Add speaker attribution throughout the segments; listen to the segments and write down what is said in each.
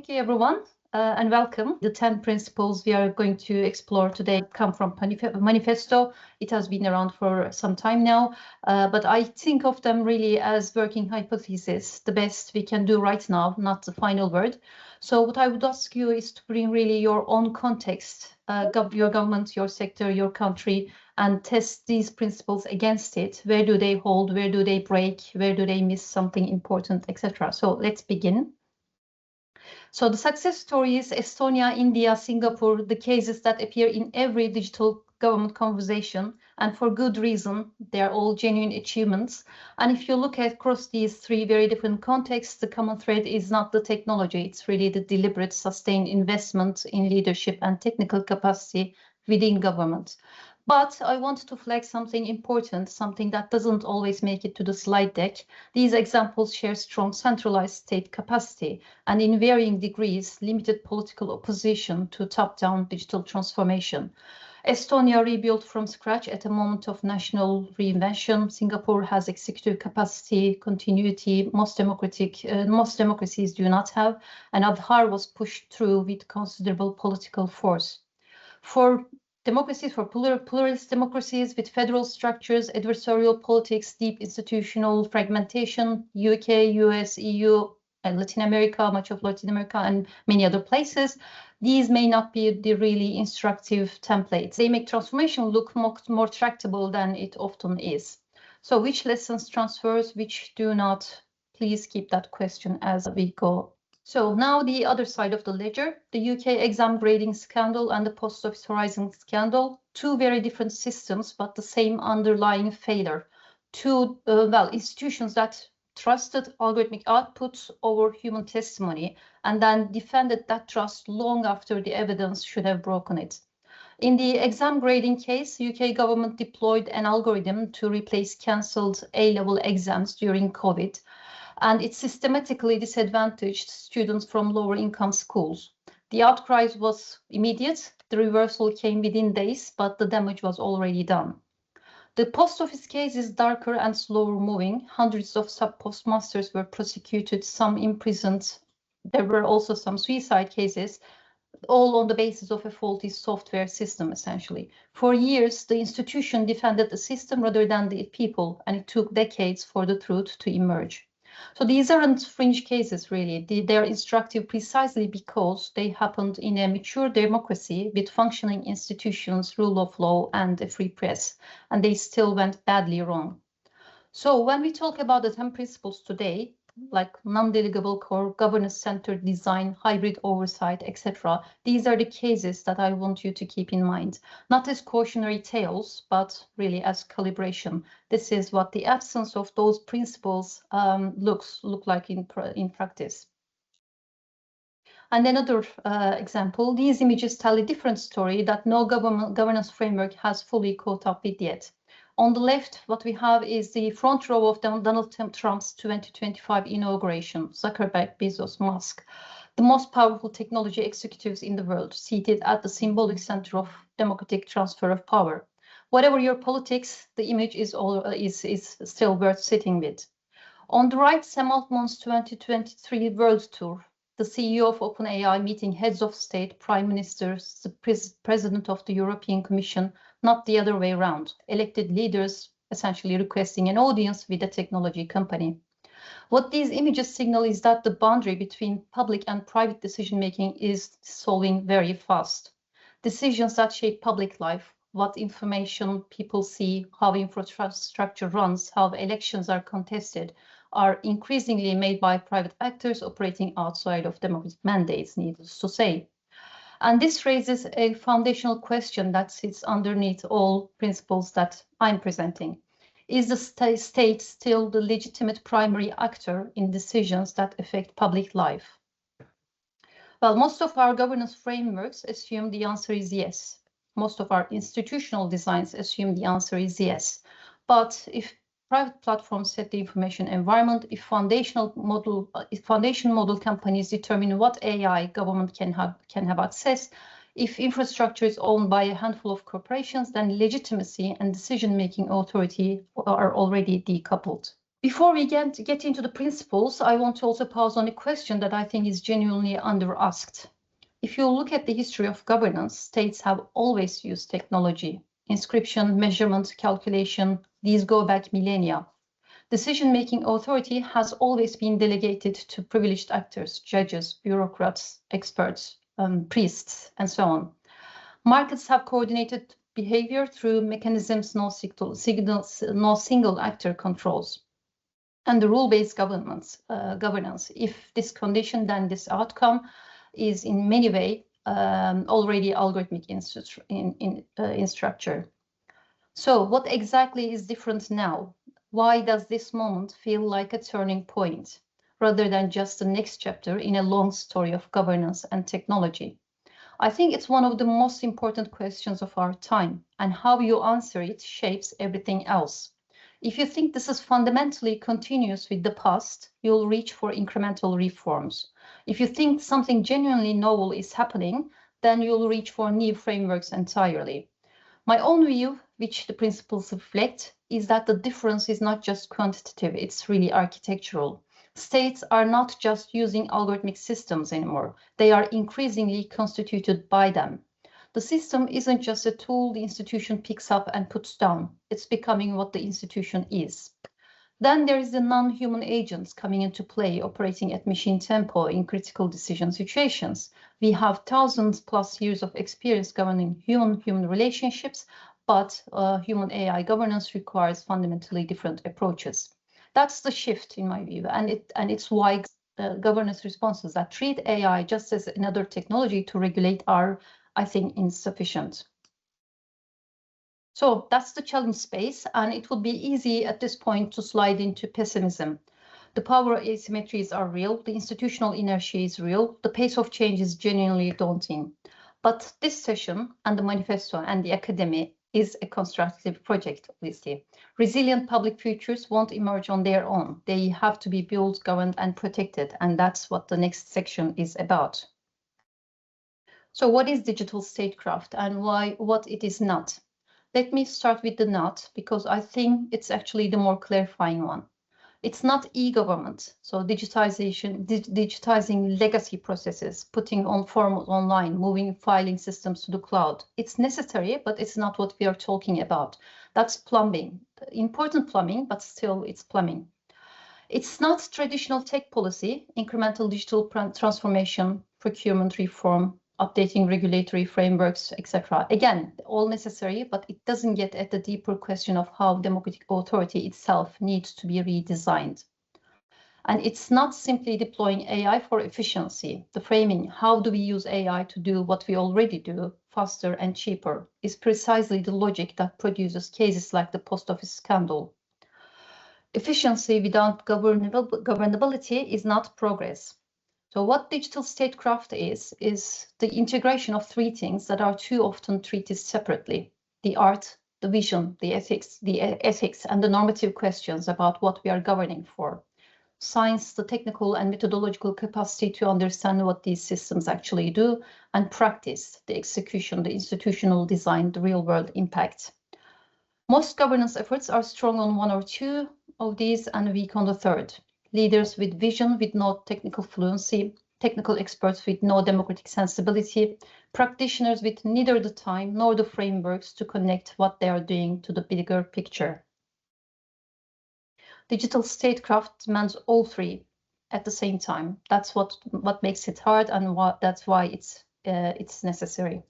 Speaker 1: Thank you, everyone, and welcome. The 10 principles we are going to explore today come from Manifesto. It has been around for some time now, but I think of them really as working hypotheses, the best we can do right now, not the final word. So what I would ask you is to bring really your own context, your government, your sector, your country, and test these principles against it. Where do they hold? Where do they break? Where do they miss something important, etc.? So let's begin. So the success stories, Estonia, India, Singapore, the cases that appear in every digital government conversation, and for good reason, they are all genuine achievements. And if you look at across these three very different contexts, the common thread is not the technology, it's really the deliberate, sustained investment in leadership and technical capacity within government. But I want to flag something important, something that doesn't always make it to the slide deck. These examples share strong centralized state capacity and in varying degrees, limited political opposition to top-down digital transformation. Estonia rebuilt from scratch at a moment of national reinvention. Singapore has executive capacity, continuity, most democracies do not have, and Aadhaar was pushed through with considerable political force. For democracies, for pluralist democracies with federal structures, adversarial politics, deep institutional fragmentation, UK, US, EU, and Latin America, much of Latin America, and many other places, these may not be the really instructive templates. They make transformation look more tractable than it often is. So which lessons transfers, which do not? Please keep that question as we go. So now the other side of the ledger, the UK exam grading scandal and the Post Office Horizon scandal, two very different systems, but the same underlying failure. Two institutions that trusted algorithmic outputs over human testimony and then defended that trust long after the evidence should have broken it. In the exam grading case, UK government deployed an algorithm to replace cancelled A-level exams during COVID, and it systematically disadvantaged students from lower income schools. The outcry was immediate. The reversal came within days, but the damage was already done. The post office case is darker and slower moving. Hundreds of sub-postmasters were prosecuted, some imprisoned. There were also some suicide cases, all on the basis of a faulty software system, essentially. For years, the institution defended the system rather than the people, and it took decades for the truth to emerge. So these aren't fringe cases, really. They're instructive precisely because they happened in a mature democracy with functioning institutions, rule of law, and a free press, and they still went badly wrong. So when we talk about the 10 principles today, like non-delegable core, governance-centered design, hybrid oversight, etc., these are the cases that I want you to keep in mind, not as cautionary tales, but really as calibration. This is what the absence of those principles look like in practice. And another example, these images tell a different story that no governance framework has fully caught up with yet. On the left, what we have is the front row of Donald Trump's 2025 inauguration, Zuckerberg, Bezos, Musk, the most powerful technology executives in the world, seated at the symbolic center of democratic transfer of power. Whatever your politics, the image is still worth sitting with. On the right, Sam Altman's 2023 World Tour, the CEO of OpenAI meeting heads of state, prime ministers, the president of the European Commission, not the other way around, elected leaders essentially requesting an audience with a technology company. What these images signal is that the boundary between public and private decision-making is dissolving very fast. Decisions that shape public life, what information people see, how infrastructure runs, how elections are contested, are increasingly made by private actors operating outside of democratic mandates, needless to say. And this raises a foundational question that sits underneath all principles that I'm presenting. Is the state still the legitimate primary actor in decisions that affect public life? Well, most of our governance frameworks assume the answer is yes. Most of our institutional designs assume the answer is yes. But if private platforms set the information environment, if foundation model companies determine what AI government can have access, if infrastructure is owned by a handful of corporations, then legitimacy and decision-making authority are already decoupled. Before we get into the principles, I want to also pause on a question that I think is genuinely under-asked. If you look at the history of governance, states have always used technology. Inscription, measurement, calculation, these go back millennia. Decision-making authority has always been delegated to privileged actors, judges, bureaucrats, experts, priests, and so on. Markets have coordinated behavior through mechanisms no single actor controls. And the rule-based governance, if this condition, then this outcome, is in many ways already algorithmic in structure. So what exactly is different now? Why does this moment feel like a turning point, rather than just the next chapter in a long story of governance and technology? I think it's one of the most important questions of our time, and how you answer it shapes everything else. If you think this is fundamentally continuous with the past, you'll reach for incremental reforms. If you think something genuinely novel is happening, then you'll reach for new frameworks entirely. My own view, which the principles reflect, is that the difference is not just quantitative, it's really architectural. States are not just using algorithmic systems anymore. They are increasingly constituted by them. The system isn't just a tool the institution picks up and puts down. It's becoming what the institution is. Then there is the non-human agents coming into play, operating at machine tempo in critical decision situations. We have thousands plus years of experience governing human-human relationships, but human AI governance requires fundamentally different approaches. That's the shift in my view, and it's why governance responses that treat AI just as another technology to regulate are, I think, insufficient. So that's the challenge space, and it would be easy at this point to slide into pessimism. The power asymmetries are real, the institutional inertia is real, the pace of change is genuinely daunting. But this session and the manifesto and the academy is a constructive project, obviously. Resilient public futures won't emerge on their own. They have to be built, governed, and protected, and that's what the next section is about. So what is digital statecraft and what it is not? Let me start with the not, because I think it's actually the more clarifying one. It's not e-government, so digitizing legacy processes, putting on forms online, moving filing systems to the cloud. It's necessary, but it's not what we are talking about. That's plumbing, important plumbing, but still it's plumbing. It's not traditional tech policy, incremental digital transformation, procurement reform, updating regulatory frameworks, etc. Again, all necessary, but it doesn't get at the deeper question of how democratic authority itself needs to be redesigned. And it's not simply deploying AI for efficiency. The framing, how do we use AI to do what we already do faster and cheaper, is precisely the logic that produces cases like the post office scandal. Efficiency without governability is not progress. So what digital statecraft is the integration of three things that are too often treated separately: the art, the vision, the ethics, and the normative questions about what we are governing for. Science, the technical and methodological capacity to understand what these systems actually do, and practice, the execution, the institutional design, the real-world impact. Most governance efforts are strong on one or two of these and weak on the third. Leaders with vision, with no technical fluency, technical experts with no democratic sensibility, practitioners with neither the time nor the frameworks to connect what they are doing to the bigger picture. Digital statecraft demands all three at the same time. That's what makes it hard, and that's why it's necessary.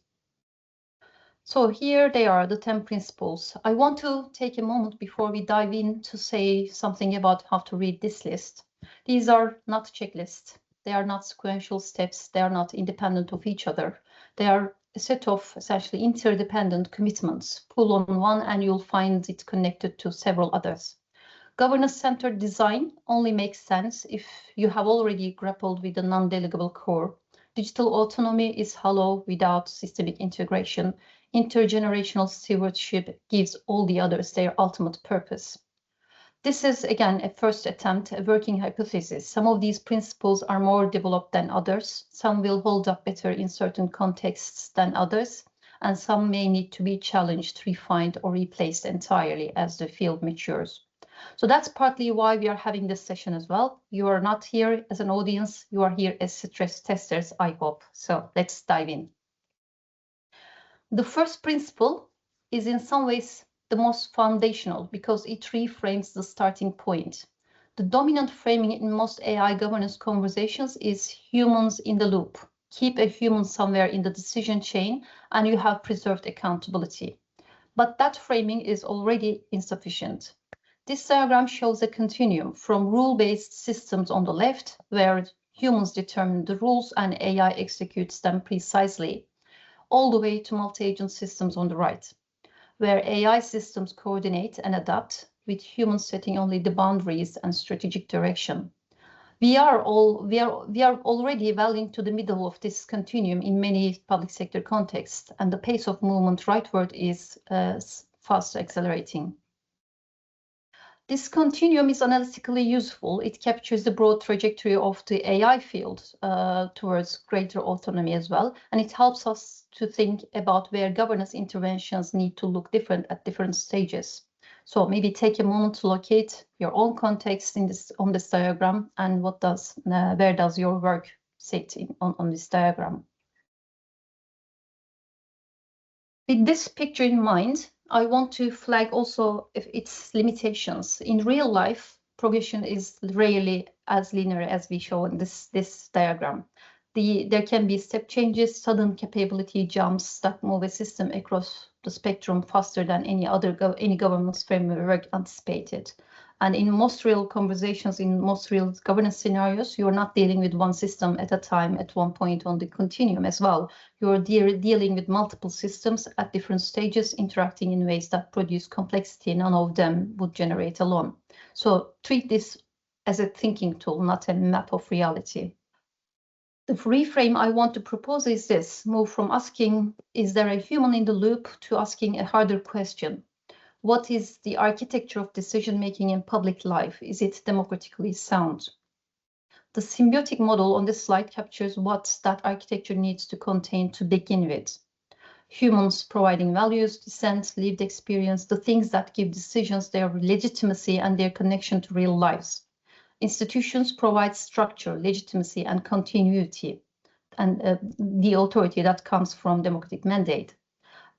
Speaker 1: So here they are, the 10 principles. I want to take a moment before we dive in to say something about how to read this list. These are not checklists. They are not sequential steps. They are not independent of each other. They are a set of essentially interdependent commitments. Pull on one and you'll find it connected to several others. Governance-centered design only makes sense if you have already grappled with the non-delegable core. Digital autonomy is hollow without systemic integration. Intergenerational stewardship gives all the others their ultimate purpose. This is, again, a first attempt, a working hypothesis. Some of these principles are more developed than others. Some will hold up better in certain contexts than others, and some may need to be challenged, refined, or replaced entirely as the field matures. So that's partly why we are having this session as well. You are not here as an audience, you are here as stress testers, I hope. So let's dive in. The first principle is in some ways the most foundational because it reframes the starting point. The dominant framing in most AI governance conversations is humans in the loop. Keep a human somewhere in the decision chain and you have preserved accountability. But that framing is already insufficient. This diagram shows a continuum from rule-based systems on the left, where humans determine the rules and AI executes them precisely, all the way to multi-agent systems on the right, where AI systems coordinate and adapt, with humans setting only the boundaries and strategic direction. We are already well into the middle of this continuum in many public sector contexts, and the pace of movement rightward is fast accelerating. This continuum is analytically useful. It captures the broad trajectory of the AI field towards greater autonomy as well, and it helps us to think about where governance interventions need to look different at different stages. So maybe take a moment to locate your own context on this diagram and where does your work sit on this diagram. With this picture in mind, I want to flag also its limitations. In real life, progression is rarely as linear as we show in this diagram. There can be step changes, sudden capability jumps that move a system across the spectrum faster than any governance framework anticipated. And in most real conversations, in most real governance scenarios, you're not dealing with one system at a time at one point on the continuum as well. You're dealing with multiple systems at different stages, interacting in ways that produce complexity none of them would generate alone. So treat this as a thinking tool, not a map of reality. The reframe I want to propose is this: move from asking, is there a human in the loop, to asking a harder question. What is the architecture of decision-making in public life? Is it democratically sound? The symbiotic model on this slide captures what that architecture needs to contain to begin with. Humans providing values, dissent, lived experience, the things that give decisions their legitimacy and their connection to real lives. Institutions provide structure, legitimacy, and continuity, and the authority that comes from democratic mandate.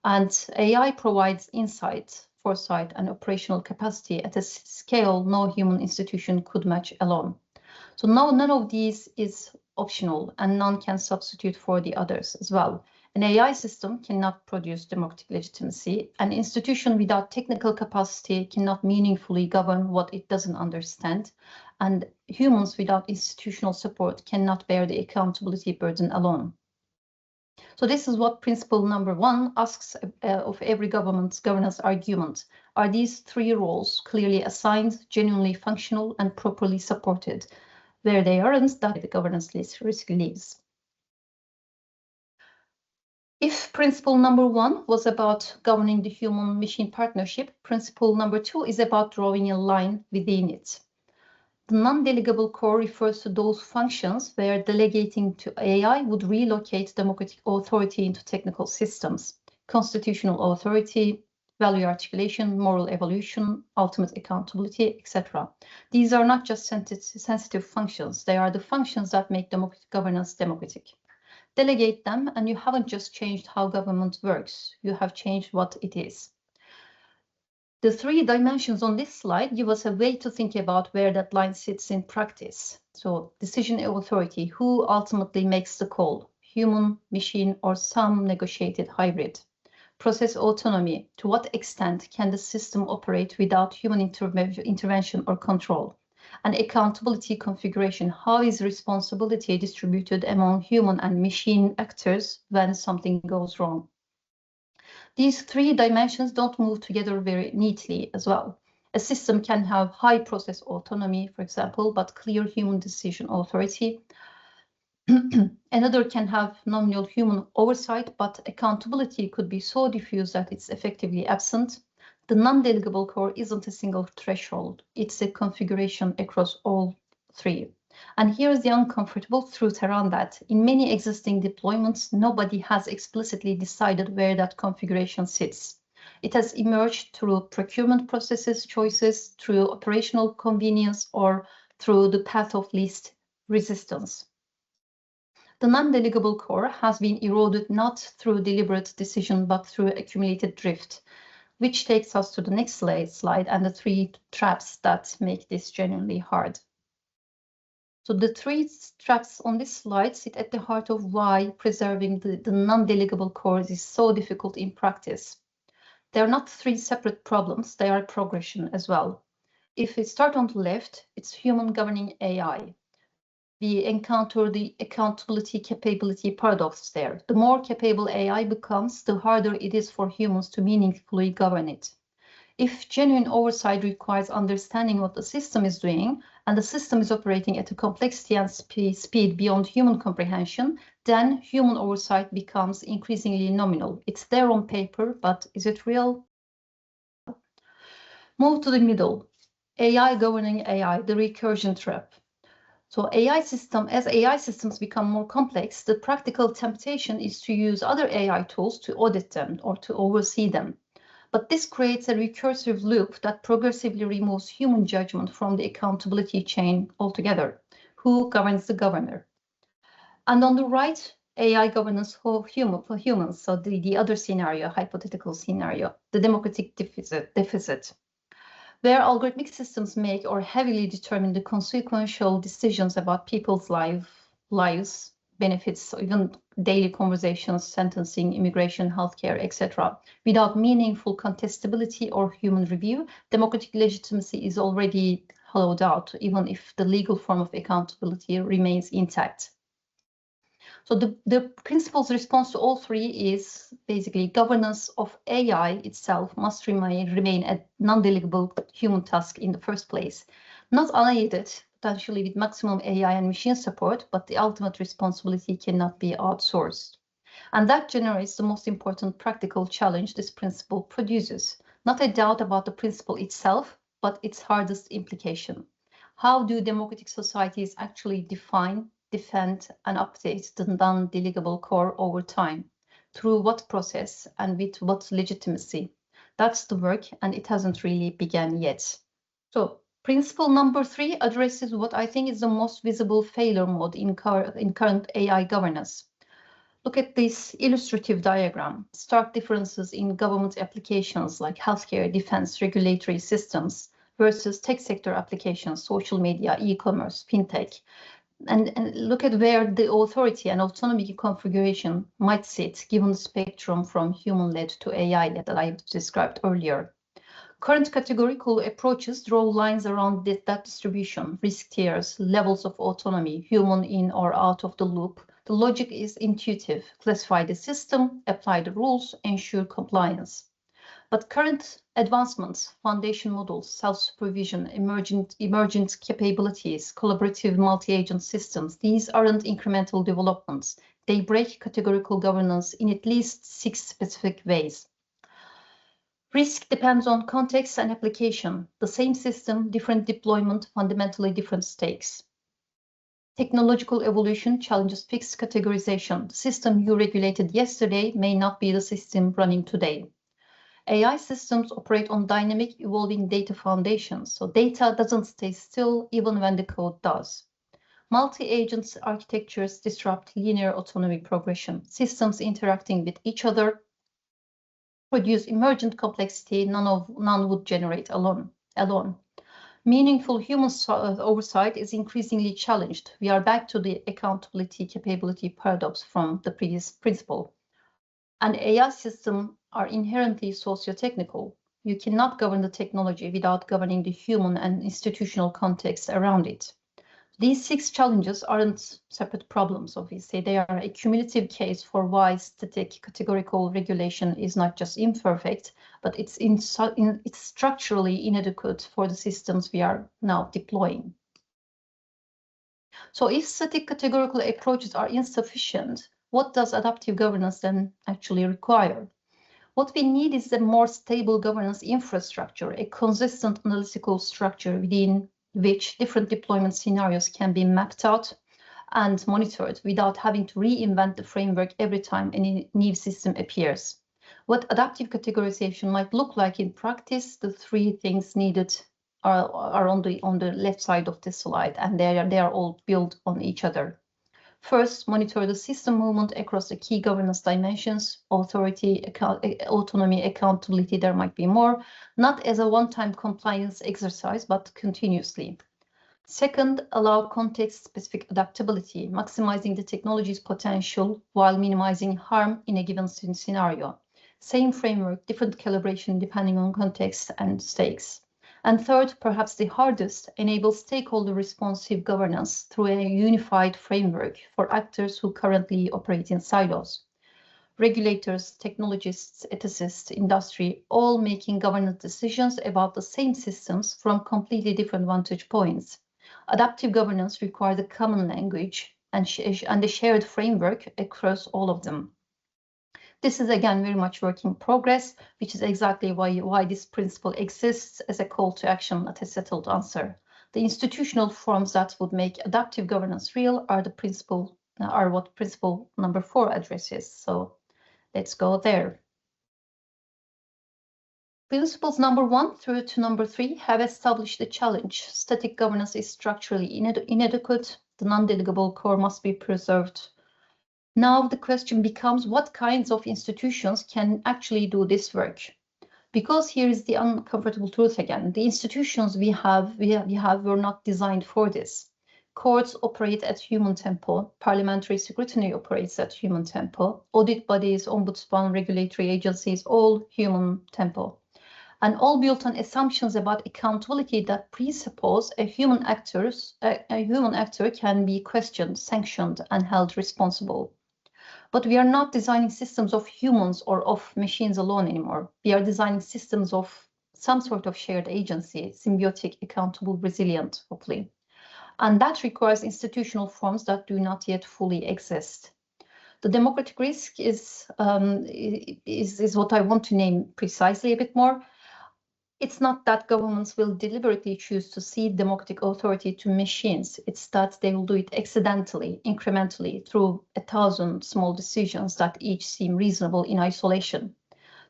Speaker 1: And AI provides insight, foresight, and operational capacity at a scale no human institution could match alone. So none of these is optional, and none can substitute for the others as well. An AI system cannot produce democratic legitimacy. An institution without technical capacity cannot meaningfully govern what it doesn't understand. And humans without institutional support cannot bear the accountability burden alone. So this is what principle number 1 asks of every governance argument. Are these 3 roles clearly assigned, genuinely functional, and properly supported? Where they aren't, that the governance risk leaves. If principle number 1 was about governing the human-machine partnership, principle number 2 is about drawing a line within it. The non-delegable core refers to those functions where delegating to AI would relocate democratic authority into technical systems: constitutional authority, value articulation, moral evolution, ultimate accountability, etc. These are not just sensitive functions, they are the functions that make democratic governance democratic. Delegate them and you haven't just changed how government works, you have changed what it is. The 3 dimensions on this slide give us a way to think about where that line sits in practice. So decision authority, who ultimately makes the call? Human, machine, or some negotiated hybrid? Process autonomy, to what extent can the system operate without human intervention or control? And accountability configuration, how is responsibility distributed among human and machine actors when something goes wrong? These 3 dimensions don't move together very neatly as well. A system can have high process autonomy, for example, but clear human decision authority. Another can have nominal human oversight, but accountability could be so diffuse that it's effectively absent. The non-delegable core isn't a single threshold. It's a configuration across all 3. And here's the uncomfortable truth around that. In many existing deployments, nobody has explicitly decided where that configuration sits. It has emerged through procurement processes, choices, through operational convenience, or through the path of least resistance. The non-delegable core has been eroded not through deliberate decision, but through accumulated drift, which takes us to the next slide and the three traps that make this genuinely hard. So the three traps on this slide sit at the heart of why preserving the non-delegable cores is so difficult in practice. They are not three separate problems, they are a progression as well. If we start on the left, it's human governing AI. We encounter the accountability capability paradox there. The more capable AI becomes, the harder it is for humans to meaningfully govern it. If genuine oversight requires understanding what the system is doing, and the system is operating at a complexity and speed beyond human comprehension, then human oversight becomes increasingly nominal. It's there on paper, but is it real? Move to the middle. AI governing AI, the recursion trap. So as AI systems become more complex, the practical temptation is to use other AI tools to audit them or to oversee them. But this creates a recursive loop that progressively removes human judgment from the accountability chain altogether. Who governs the governor? And on the right, AI governance for humans. So the other scenario, hypothetical scenario, the democratic deficit, where algorithmic systems make or heavily determine the consequential decisions about people's lives, benefits, even daily conversations, sentencing, immigration, healthcare, etc. Without meaningful contestability or human review, democratic legitimacy is already hollowed out, even if the legal form of accountability remains intact. So the principle's response to all three is basically governance of AI itself must remain a non-delegable human task in the first place, not unaided, potentially with maximum AI and machine support, but the ultimate responsibility cannot be outsourced. And that generates the most important practical challenge this principle produces. Not a doubt about the principle itself, but its hardest implication. How do democratic societies actually define, defend, and update the non-delegable core over time? Through what process and with what legitimacy? That's the work, and it hasn't really begun yet. So principle number 3 addresses what I think is the most visible failure mode in current AI governance. Look at this illustrative diagram. Stark differences in government applications like healthcare, defense, regulatory systems versus tech sector applications, social media, e-commerce, fintech. And look at where the authority and autonomy configuration might sit, given the spectrum from human-led to AI that I described earlier. Current categorical approaches draw lines around that distribution, risk tiers, levels of autonomy, human in or out of the loop. The logic is intuitive: classify the system, apply the rules, ensure compliance. But current advancements, foundation models, self-supervision, emergent capabilities, collaborative multi-agent systems, these aren't incremental developments. They break categorical governance in at least 6 specific ways. Risk depends on context and application. The same system, different deployment, fundamentally different stakes. Technological evolution challenges fixed categorization. The system you regulated yesterday may not be the system running today. AI systems operate on dynamic, evolving data foundations, so data doesn't stay still even when the code does. Multi-agent architectures disrupt linear autonomy progression. Systems interacting with each other produce emergent complexity none would generate alone. Meaningful human oversight is increasingly challenged. We are back to the accountability capability paradox from the previous principle. And AI systems are inherently socio-technical. You cannot govern the technology without governing the human and institutional context around it. These 6 challenges aren't separate problems, obviously. They are a cumulative case for why static categorical regulation is not just imperfect, but it's structurally inadequate for the systems we are now deploying. So if static categorical approaches are insufficient, what does adaptive governance then actually require? What we need is a more stable governance infrastructure, a consistent analytical structure within which different deployment scenarios can be mapped out and monitored without having to reinvent the framework every time any new system appears. What adaptive categorization might look like in practice, the three things needed are on the left side of this slide, and they are all built on each other. First, monitor the system movement across the key governance dimensions, authority, autonomy, accountability, there might be more, not as a one-time compliance exercise, but continuously. Second, allow context-specific adaptability, maximizing the technology's potential while minimizing harm in a given scenario. Same framework, different calibration depending on context and stakes. And third, perhaps the hardest, enable stakeholder responsive governance through a unified framework for actors who currently operate in silos. Regulators, technologists, ethicists, industry, all making governance decisions about the same systems from completely different vantage points. Adaptive governance requires a common language and a shared framework across all of them. This is again very much work in progress, which is exactly why this principle exists as a call to action, not a settled answer. The institutional forms that would make adaptive governance real are what principle number 4 addresses. So let's go there. Principles number 1 through to number 3 have established the challenge. Static governance is structurally inadequate. The non-delegable core must be preserved. Now the question becomes, what kinds of institutions can actually do this work? Because here is the uncomfortable truth again. The institutions we have were not designed for this. Courts operate at human tempo. Parliamentary scrutiny operates at human tempo. Audit bodies, ombudsman, regulatory agencies, all human tempo. And all built on assumptions about accountability that presuppose a human actor can be questioned, sanctioned, and held responsible. But we are not designing systems of humans or of machines alone anymore. We are designing systems of some sort of shared agency, symbiotic, accountable, resilient, hopefully. And that requires institutional forms that do not yet fully exist. The democratic risk is what I want to name precisely a bit more. It's not that governments will deliberately choose to cede democratic authority to machines. It's that they will do it accidentally, incrementally, through 1,000 small decisions that each seem reasonable in isolation.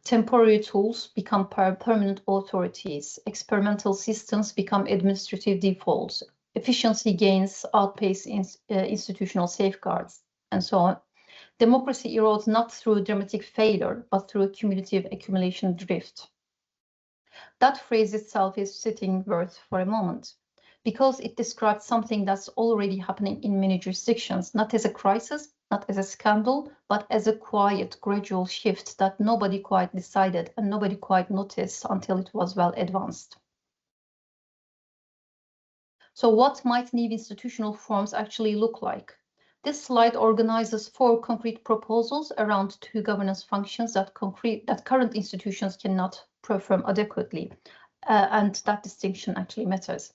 Speaker 1: Temporary tools become permanent authorities. Experimental systems become administrative defaults. Efficiency gains outpace institutional safeguards, and so on. Democracy erodes not through dramatic failure, but through cumulative accumulation drift. That phrase itself is sitting worth for a moment, because it describes something that's already happening in many jurisdictions, not as a crisis, not as a scandal, but as a quiet, gradual shift that nobody quite decided and nobody quite noticed until it was well advanced. So what might new institutional forms actually look like? This slide organizes 4 concrete proposals around 2 governance functions that current institutions cannot perform adequately, and that distinction actually matters.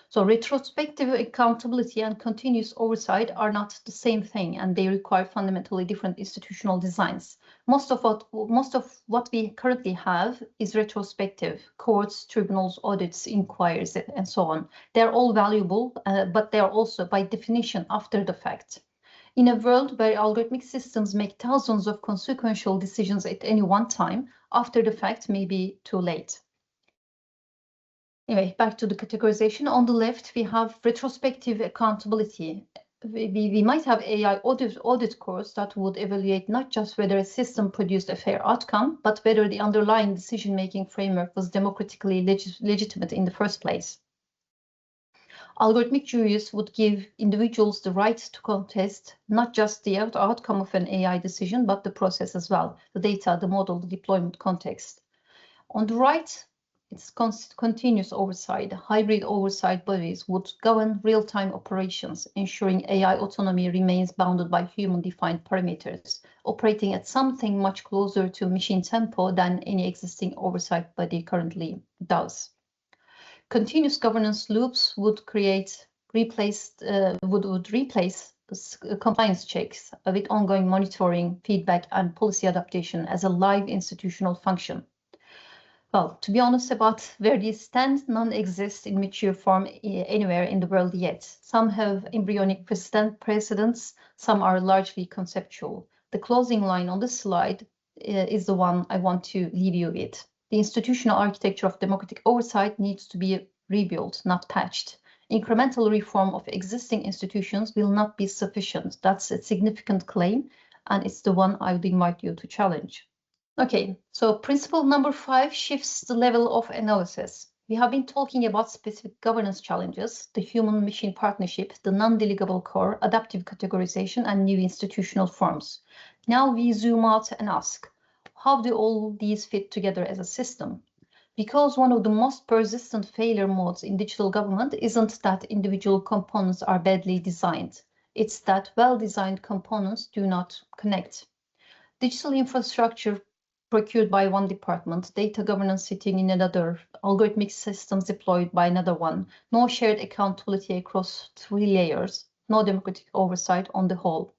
Speaker 1: So retrospective accountability and continuous oversight are not the same thing, and they require fundamentally different institutional designs. Most of what we currently have is retrospective: courts, tribunals, audits, inquiries, and so on. They're all valuable, but they are also by definition after the fact. In a world where algorithmic systems make thousands of consequential decisions at any one time, after the fact may be too late. Anyway, back to the categorization. On the left, we have retrospective accountability. We might have AI audit cores that would evaluate not just whether a system produced a fair outcome, but whether the underlying decision-making framework was democratically legitimate in the first place. Algorithmic juries would give individuals the right to contest not just the outcome of an AI decision, but the process as well, the data, the model, the deployment context. On the right, it's continuous oversight. Hybrid oversight bodies would govern real-time operations, ensuring AI autonomy remains bounded by human-defined parameters, operating at something much closer to machine tempo than any existing oversight body currently does. Continuous governance loops would replace compliance checks with ongoing monitoring, feedback, and policy adaptation as a live institutional function. Well, to be honest about where these stand, none exist in mature form anywhere in the world yet. Some have embryonic precedents, some are largely conceptual. The closing line on the slide is the one I want to leave you with. The institutional architecture of democratic oversight needs to be rebuilt, not patched. Incremental reform of existing institutions will not be sufficient. That's a significant claim, and it's the one I would invite you to challenge. Okay, so principle number 5 shifts the level of analysis. We have been talking about specific governance challenges, the human-machine partnership, the non-delegable core, adaptive categorization, and new institutional forms. Now we zoom out and ask, how do all these fit together as a system? Because one of the most persistent failure modes in digital government isn't that individual components are badly designed. It's that well-designed components do not connect. Digital infrastructure procured by one department, data governance sitting in another, algorithmic systems deployed by another one, no shared accountability across 3 layers, no democratic oversight on the whole.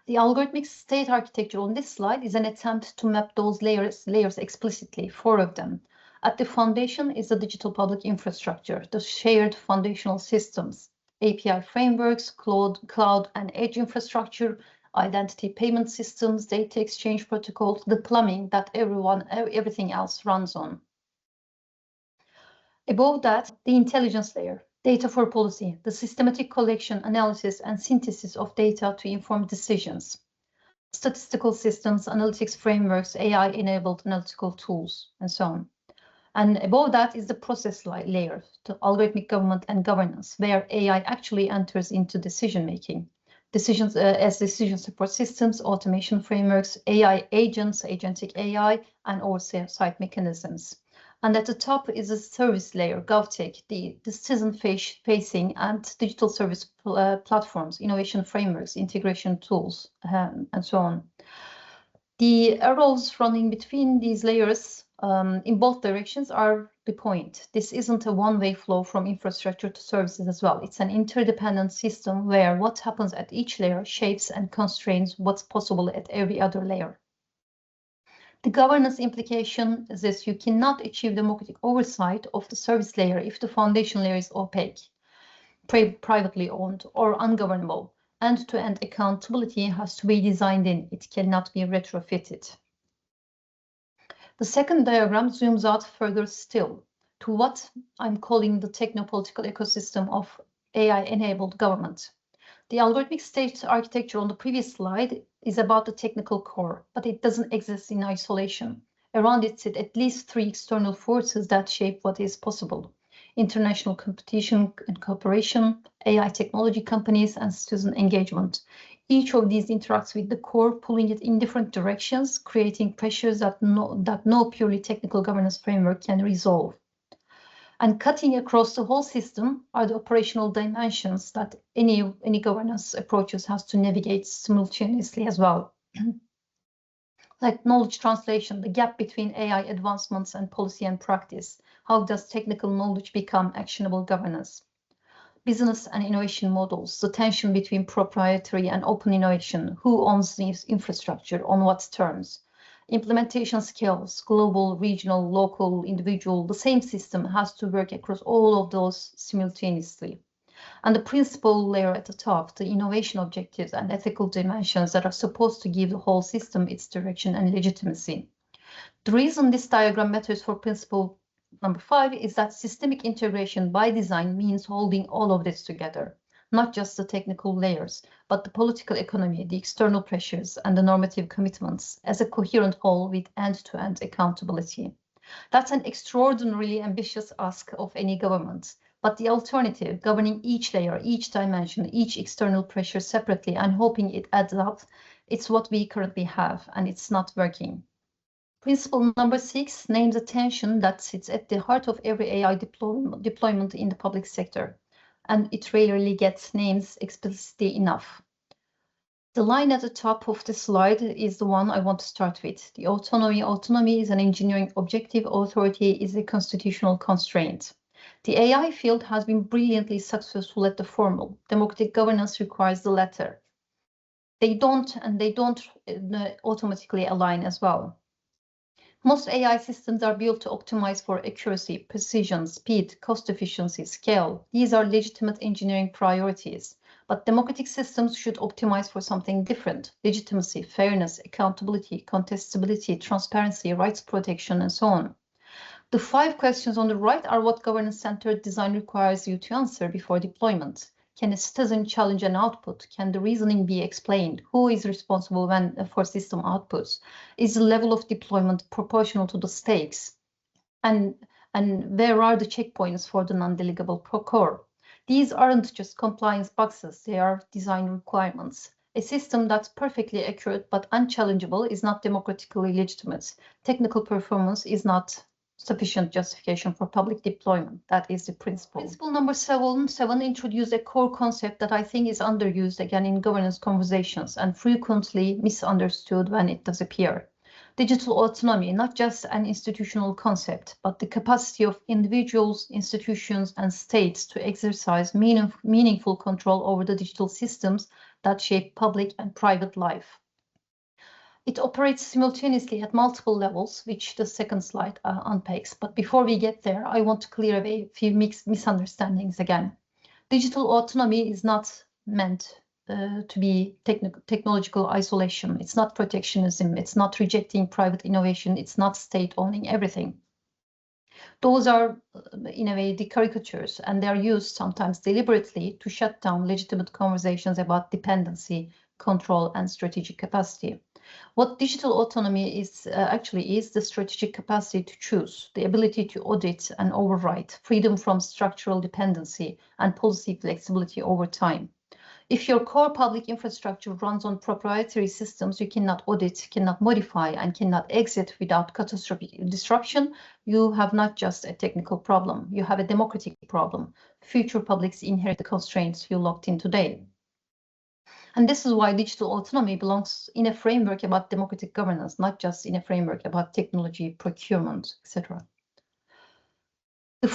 Speaker 1: The algorithmic state architecture on this slide is an attempt to map those layers explicitly, 4 of them. At the foundation is the digital public infrastructure, the shared foundational systems, API frameworks, cloud and edge infrastructure, identity payment systems, data exchange protocols, the plumbing that everything else runs on. Above that, the intelligence layer, data for policy, the systematic collection, analysis, and synthesis of data to inform decisions. Statistical systems, analytics frameworks, AI-enabled analytical tools, and so on. And above that is the process layer, the algorithmic government and governance, where AI actually enters into decision-making. Decisions as decision support systems, automation frameworks, AI agents, agentic AI, and oversight mechanisms. And at the top is a service layer, GovTech, the citizen-facing and digital service platforms, innovation frameworks, integration tools, and so on. The arrows running between these layers in both directions are the point. This isn't a one-way flow from infrastructure to services as well. It's an interdependent system where what happens at each layer shapes and constrains what's possible at every other layer. The governance implication is this: you cannot achieve democratic oversight of the service layer if the foundation layer is opaque, privately owned, or ungovernable. End-to-end accountability has to be designed in. It cannot be retrofitted. The second diagram zooms out further still to what I'm calling the technopolitical ecosystem of AI-enabled government. The algorithmic state architecture on the previous slide is about the technical core, but it doesn't exist in isolation. Around it sit at least 3 external forces that shape what is possible: international competition and cooperation, AI technology companies, and citizen engagement. Each of these interacts with the core, pulling it in different directions, creating pressures that no purely technical governance framework can resolve. And cutting across the whole system are the operational dimensions that any governance approaches has to navigate simultaneously as well. Like knowledge translation, the gap between AI advancements and policy and practice. How does technical knowledge become actionable governance? Business and innovation models, the tension between proprietary and open innovation. Who owns this infrastructure, on what terms? Implementation skills, global, regional, local, individual. The same system has to work across all of those simultaneously. And the principle layer at the top, the innovation objectives and ethical dimensions that are supposed to give the whole system its direction and legitimacy. The reason this diagram matters for principle number 5 is that systemic integration by design means holding all of this together, not just the technical layers, but the political economy, the external pressures, and the normative commitments as a coherent whole with end-to-end accountability. That's an extraordinarily ambitious ask of any government, but the alternative, governing each layer, each dimension, each external pressure separately and hoping it adds up, it's what we currently have, and it's not working. Principle number 6 names a tension that sits at the heart of every AI deployment in the public sector, and it rarely gets names explicitly enough. The line at the top of the slide is the one I want to start with. The autonomy. Autonomy is an engineering objective. Authority is a constitutional constraint. The AI field has been brilliantly successful at the formal. Democratic governance requires the latter. They don't automatically align as well. Most AI systems are built to optimize for accuracy, precision, speed, cost efficiency, scale. These are legitimate engineering priorities, But democratic systems should optimize for something different: legitimacy, fairness, accountability, contestability, transparency, rights protection, and so on. The 5 questions on the right are what governance-centered design requires you to answer before deployment. Can a citizen challenge an output? Can the reasoning be explained? Who is responsible for system outputs? Is the level of deployment proportional to the stakes? And where are the checkpoints for the non-delegable core? These aren't just compliance boxes, they are design requirements. A system that's perfectly accurate but unchallengeable is not democratically legitimate. Technical performance is not sufficient justification for public deployment. That is the principle. Principle number 7 introduced a core concept that I think is underused again in governance conversations and frequently misunderstood when it does appear. Digital autonomy, not just an institutional concept, but the capacity of individuals, institutions, and states to exercise meaningful control over the digital systems that shape public and private life. It operates simultaneously at multiple levels, which the second slide unpacks. But before we get there, I want to clear away a few misunderstandings again. Digital autonomy is not meant to be technological isolation. It's not protectionism. It's not rejecting private innovation. It's not state owning everything. Those are, in a way, the caricatures, and they are used sometimes deliberately to shut down legitimate conversations about dependency, control, and strategic capacity. What digital autonomy is actually is the strategic capacity to choose, the ability to audit and override, freedom from structural dependency, and policy flexibility over time. If your core public infrastructure runs on proprietary systems you cannot audit, cannot modify, and cannot exit without catastrophic disruption, you have not just a technical problem, you have a democratic problem. Future publics inherit the constraints you locked in today. And this is why digital autonomy belongs in a framework about democratic governance, not just in a framework about technology, procurement, etc. The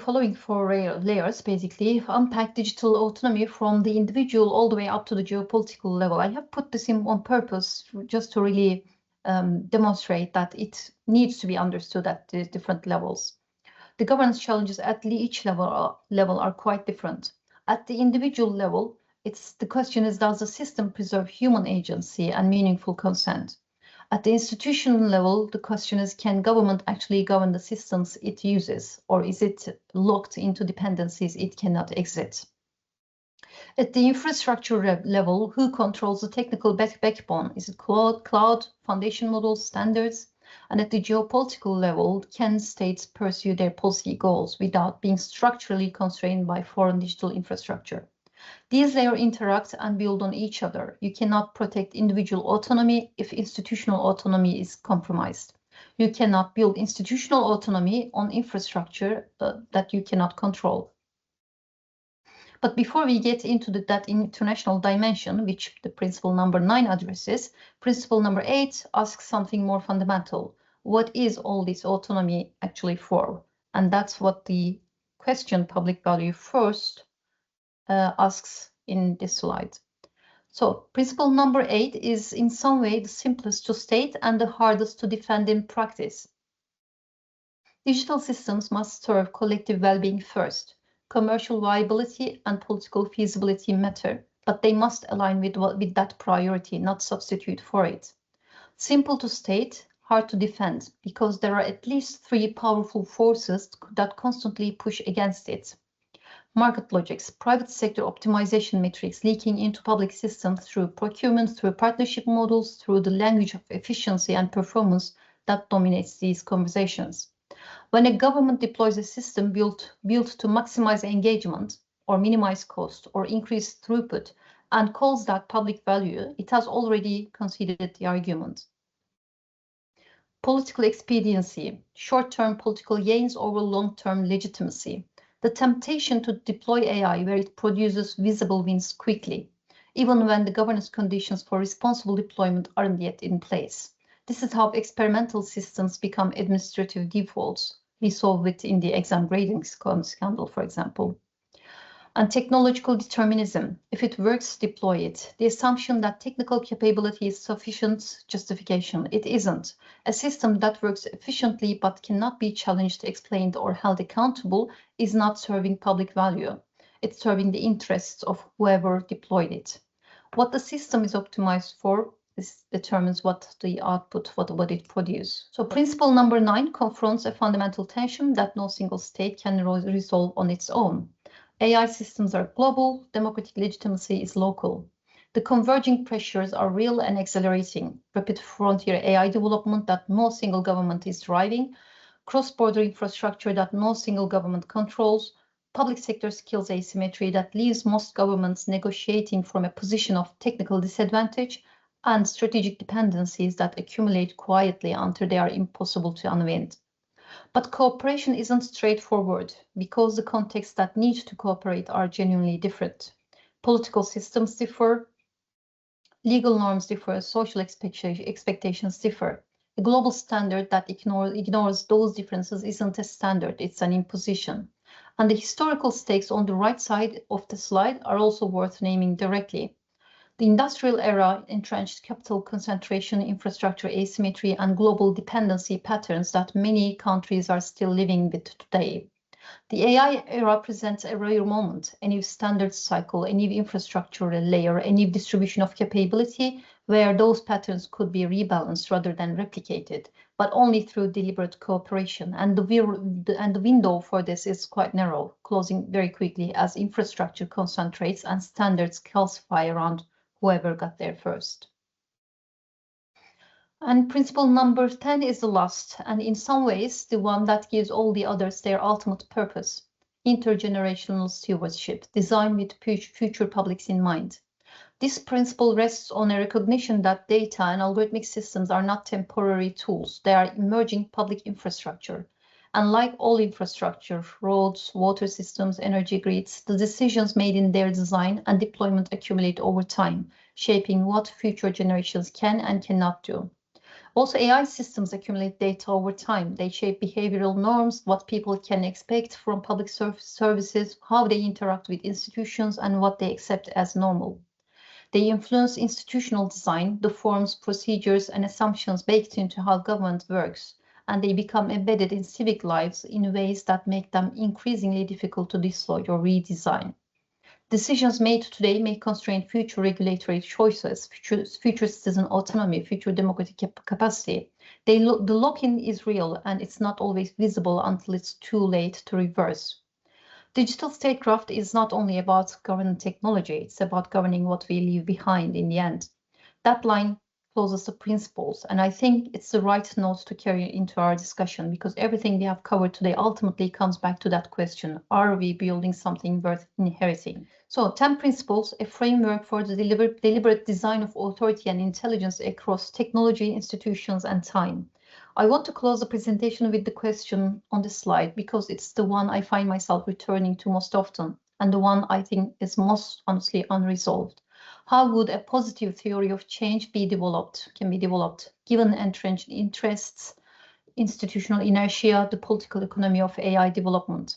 Speaker 1: following four layers basically unpack digital autonomy from the individual all the way up to the geopolitical level. I have put this in on purpose just to really demonstrate that it needs to be understood at the different levels. The governance challenges at each level are quite different. At the individual level, the question is, does the system preserve human agency and meaningful consent? At the institutional level, the question is, can government actually govern the systems it uses, or is it locked into dependencies it cannot exit? At the infrastructure level, who controls the technical backbone? Is it cloud, foundation models, standards? And at the geopolitical level, can states pursue their policy goals without being structurally constrained by foreign digital infrastructure? These layers interact and build on each other. You cannot protect individual autonomy if institutional autonomy is compromised. You cannot build institutional autonomy on infrastructure that you cannot control. But before we get into that international dimension, which the principle number 9 addresses, principle number 8 asks something more fundamental. What is all this autonomy actually for? And that's what the question public value first asks in this slide. So principle number 8 is in some way the simplest to state and the hardest to defend in practice. Digital systems must serve collective well-being first. Commercial viability and political feasibility matter, but they must align with that priority, not substitute for it. Simple to state, hard to defend, because there are at least 3 powerful forces that constantly push against it. Market logics, private sector optimization metrics leaking into public systems through procurement, through partnership models, through the language of efficiency and performance that dominates these conversations. When a government deploys a system built to maximize engagement or minimize cost or increase throughput and calls that public value, it has already conceded the argument. Political expediency, short-term political gains over long-term legitimacy. The temptation to deploy AI where it produces visible wins quickly, even when the governance conditions for responsible deployment aren't yet in place. This is how experimental systems become administrative defaults. We saw it in the exam grading scandal, for example. And technological determinism. If it works, deploy it. The assumption that technical capability is sufficient justification. It isn't. A system that works efficiently but cannot be challenged, explained, or held accountable is not serving public value. It's serving the interests of whoever deployed it. What the system is optimized for determines what the output, what it produces. So principle number 9 confronts a fundamental tension that no single state can resolve on its own. AI systems are global, democratic legitimacy is local. The converging pressures are real and accelerating. Rapid frontier AI development that no single government is driving, cross-border infrastructure that no single government controls, public sector skills asymmetry that leaves most governments negotiating from a position of technical disadvantage, and strategic dependencies that accumulate quietly until they are impossible to unwind. But cooperation isn't straightforward because the contexts that need to cooperate are genuinely different. Political systems differ, legal norms differ, social expectations differ. A global standard that ignores those differences isn't a standard, it's an imposition. And the historical stakes on the right side of the slide are also worth naming directly. The industrial era entrenched capital concentration, infrastructure asymmetry, and global dependency patterns that many countries are still living with today. The AI era presents a rare moment, a new standards cycle, a new infrastructure layer, a new distribution of capability, where those patterns could be rebalanced rather than replicated, but only through deliberate cooperation. And the window for this is quite narrow, closing very quickly as infrastructure concentrates and standards calcify around whoever got there first. And principle number 10 is the last, and in some ways, the one that gives all the others their ultimate purpose: intergenerational stewardship, designed with future publics in mind. This principle rests on a recognition that data and algorithmic systems are not temporary tools, they are emerging public infrastructure. And like all infrastructure, roads, water systems, energy grids, the decisions made in their design and deployment accumulate over time, shaping what future generations can and cannot do. Also, AI systems accumulate data over time. They shape behavioral norms, what people can expect from public services, how they interact with institutions, and what they accept as normal. They influence institutional design, the forms, procedures, and assumptions baked into how government works, and they become embedded in civic lives in ways that make them increasingly difficult to dislodge or redesign. Decisions made today may constrain future regulatory choices, future citizen autonomy, future democratic capacity. The lock-in is real, and it's not always visible until it's too late to reverse. Digital statecraft is not only about governing technology, it's about governing what we leave behind in the end. That line closes the principles, and I think it's the right note to carry into our discussion, because everything we have covered today ultimately comes back to that question: are we building something worth inheriting? So 10 principles, a framework for the deliberate design of authority and intelligence across technology, institutions, and time. I want to close the presentation with the question on the slide, because it's the one I find myself returning to most often, and the one I think is most honestly unresolved. How would a positive theory of change can be developed, given entrenched interests, institutional inertia, the political economy of AI development?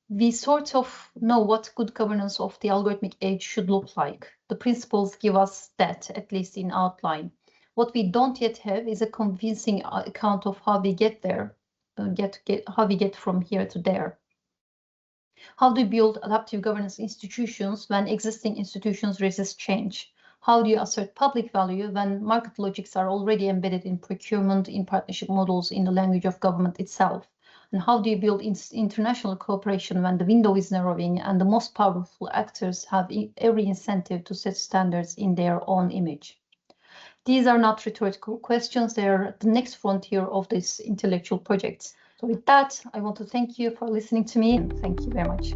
Speaker 1: We sort of know what good governance of the algorithmic age should look like. The principles give us that, at least in outline. What we don't yet have is a convincing account of how we get there, how we get from here to there. How do you build adaptive governance institutions when existing institutions resist change? How do you assert public value when market logics are already embedded in procurement, in partnership models, in the language of government itself? And how do you build international cooperation when the window is narrowing and the most powerful actors have every incentive to set standards in their own image? These are not rhetorical questions, they're the next frontier of this intellectual project. So with that, I want to thank you for listening to me, and thank you very much.